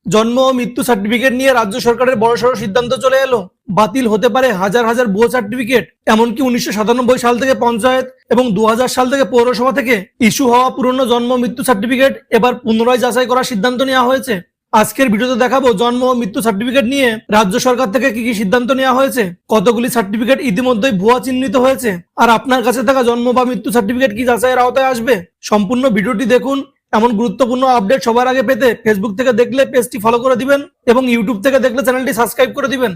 জন্ম ও মৃত্যু সার্টিফিকেট নিয়ে রাজ্য সরকারের বড়সড় সিদ্ধান্ত চলে এলো। বাতিল হতে পারে হাজার হাজার ভুয়ো সার্টিফিকেট। এমনকি 1997 সাল থেকে পঞ্চায়েত এবং 2000 সাল থেকে পৌরসভা থেকে ইস্যু হওয়া পুরনো জন্ম মৃত্যু সার্টিফিকেট এবার পুনরায় যাচাই করার সিদ্ধান্ত নেওয়া হয়েছে। আজকের ভিডিওতে দেখাবো জন্ম ও মৃত্যু সার্টিফিকেট নিয়ে রাজ্য সরকার থেকে কি কি সিদ্ধান্ত নেওয়া হয়েছে, কতগুলি সার্টিফিকেট ইতিমধ্যেই ভুয়া চিহ্নিত হয়েছে, আর আপনার কাছে থাকা জন্ম বা মৃত্যু সার্টিফিকেট কি যাচাইয়ের আওতায় আসবে। সম্পূর্ণ ভিডিওটি দেখুন। এমন গুরুত্বপূর্ণ আপডেট সবার আগে পেতে ফেসবুক থেকে দেখলে পেজটি ফলো করে দিবেন এবং ইউটিউব থেকে দেখলে চ্যানেলটি সাবস্ক্রাইব করে দিবেন।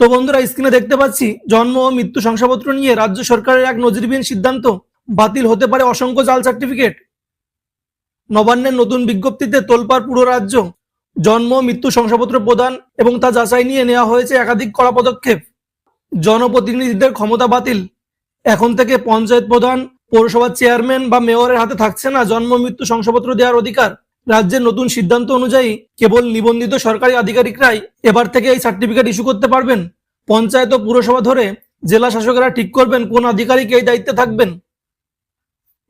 তো বন্ধুরা, স্ক্রিনে দেখতে পাচ্ছি জন্ম ও মৃত্যু শংসাপত্র নিয়ে রাজ্য সরকারের এক নজিরবিহীন সিদ্ধান্ত। বাতিল হতে পারে অসংখ্য জাল সার্টিফিকেট। নবান্নের নতুন বিজ্ঞপ্তিতে তোলপাড় পুরো রাজ্য। জন্ম মৃত্যু শংসাপত্র প্রদান এবং তা যাচাই নিয়ে নেওয়া হয়েছে একাধিক কড়া পদক্ষেপ। জনপ্রতিনিধিদের ক্ষমতা বাতিল। এখন থেকে পঞ্চায়েত প্রধান, পৌরসভার চেয়ারম্যান বা মেয়রের হাতে থাকছে না জন্ম মৃত্যু শংসাপত্র দেওয়ার অধিকার। রাজ্যের নতুন সিদ্ধান্ত অনুযায়ী কেবল নিবন্ধিত সরকারি আধিকারিকরাই এবার থেকে এই সার্টিফিকেট ইস্যু করতে পারবেন। পঞ্চায়েত ও পুরসভা ধরে জেলা শাসকেরা ঠিক করবেন কোন আধিকারিক এই দায়িত্বে থাকবেন।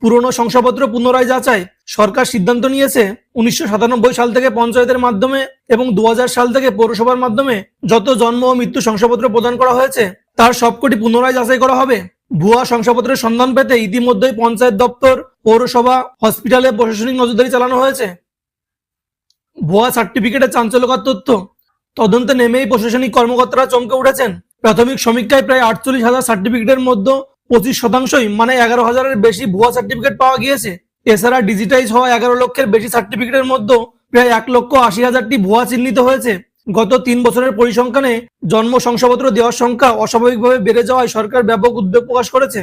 পুরনো শংসাপত্র পুনরায় যাচাই। সরকার সিদ্ধান্ত নিয়েছে 1997 সাল থেকে পঞ্চায়েতের মাধ্যমে এবং 2000 সাল থেকে পৌরসভার মাধ্যমে যত জন্ম ও মৃত্যু শংসাপত্র প্রদান করা হয়েছে তার সবকটি পুনরায় যাচাই করা হবে। ভুয়া শংসাপত্রের সন্ধান পেতে ইতিমধ্যেই পঞ্চায়েত দপ্তর, পৌরসভা, হসপিটালে প্রশাসনিক নজরদারি চালানো হয়েছে। ভুয়া সার্টিফিকেটের চাঞ্চল্যকর তথ্য। তদন্তে নেমেই প্রশাসনিক কর্মকর্তারা চমকে উঠেছেন। প্রাথমিক সমীক্ষায় প্রায় 48,000 সার্টিফিকেটের মধ্যে 25% মানে 11,000-এর বেশি ভুয়া সার্টিফিকেট পাওয়া গিয়েছে। এছাড়া ডিজিটাইজ হওয়া 11 লক্ষের বেশি সার্টিফিকেটের মধ্যে প্রায় 1,80,000টি ভুয়া চিহ্নিত হয়েছে। গত 3 বছরের পরিসংখ্যানে জন্ম শংসাপত্র দেওয়ার সংখ্যা অস্বাভাবিকভাবে বেড়ে যাওয়ায় সরকার ব্যাপক উদ্বেগ প্রকাশ করেছে।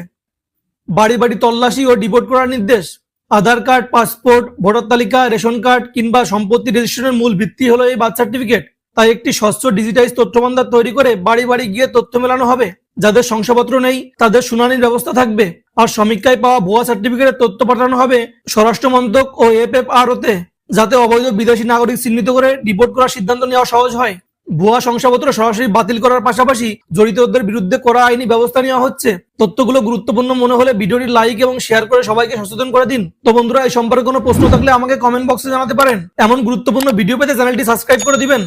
বাড়ি বাড়ি তল্লাশি ও ডিপোর্ট করার নির্দেশ। আধার কার্ড, পাসপোর্ট, ভোটার তালিকা, রেশন কার্ড কিংবা সম্পত্তি রেজিস্ট্রেশনের মূল ভিত্তি হলো এই বার্থ সার্টিফিকেট। তাই একটি স্বচ্ছ ডিজিটাইজ তথ্য ভান্ডার তৈরি করে বাড়ি বাড়ি গিয়ে তথ্য মেলানো হবে। যাদের শংসাপত্র নেই তাদের শুনানির ব্যবস্থা থাকবে। আর সমীক্ষায় পাওয়া ভুয়া সার্টিফিকেটের তথ্য পাঠানো হবে স্বরাষ্ট্র মন্ত্রক ও এফএফআরওতে, যাতে অবৈধ বিদেশি নাগরিক চিহ্নিত করে ডিপোর্ট করার সিদ্ধান্ত নেওয়া সহজ হয়। ভুয়া শংসাপত্র সরাসরি বাতিল করার পাশাপাশি জড়িতদের বিরুদ্ধে কড়া আইনি ব্যবস্থা নেওয়া হচ্ছে। তথ্যগুলো গুরুত্বপূর্ণ মনে হলে ভিডিওটি লাইক এবং শেয়ার করে সবাইকে সচেতন করে দিন। তো বন্ধুরা, এই সম্পর্কে কোনো প্রশ্ন থাকলে আমাকে কমেন্ট বক্সে জানাতে পারেন। এমন গুরুত্বপূর্ণ ভিডিও পেতে চ্যানেলটি সাবস্ক্রাইব করে দিবেন।